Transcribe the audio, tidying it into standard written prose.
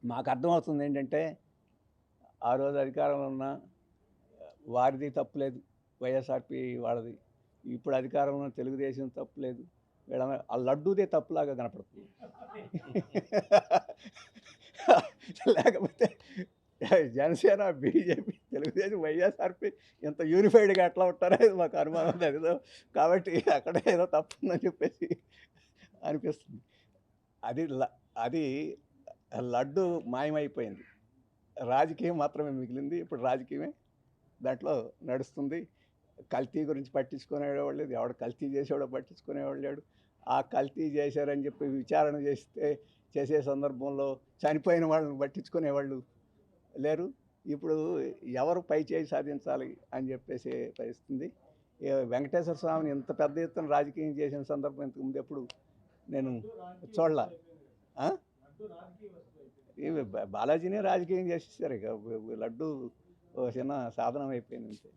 మాకు అర్థమవుతుంది ఏంటంటే, ఆ రోజు అధికారంలో ఉన్న వారిది తప్పు లేదు. వైఎస్ఆర్‌పీ వాళ్ళది. ఇప్పుడు అధికారంలో ఉన్న తెలుగుదేశం తప్పు లేదు. ఆ లడ్డూదే తప్పులాగా కనపడుతుంది. లేకపోతే జనసేన, బీజేపీ, తెలుగుదేశం, వైఎస్ఆర్‌పీ ఇంత యూనిఫైడ్‌గా ఎట్లా ఉంటారనేది మాకు అనుమానం లేదు. కాబట్టి అక్కడ ఏదో తప్పుందని చెప్పేసి అనిపిస్తుంది. అది ల అది లడ్డు మాయమైపోయింది. రాజకీయం మాత్రమే మిగిలింది. ఇప్పుడు రాజకీయమే దాంట్లో నడుస్తుంది. కల్తీ గురించి పట్టించుకునేవాడు లేదు. ఎవడు కల్తీ చేసాడో పట్టించుకునేవాడు లేడు. ఆ కల్తీ చేశారని చెప్పి విచారణ చేసే సందర్భంలో చనిపోయిన వాళ్ళని పట్టించుకునేవాళ్ళు లేరు. ఇప్పుడు ఎవరు పై చేయి సాధించాలి అని చెప్పేసి పరిస్థితుంది. వెంకటేశ్వర స్వామిని ఇంత పెద్ద ఎత్తున రాజకీయం చేసిన సందర్భం ఇంతకుముందెప్పుడు నేను చూడలా. ఆ? బాలాజీనే రాజకీయం చేసేసారు ఇక. లడ్డు ఓ చిన్న సాధనం అయిపోయింది అంతే.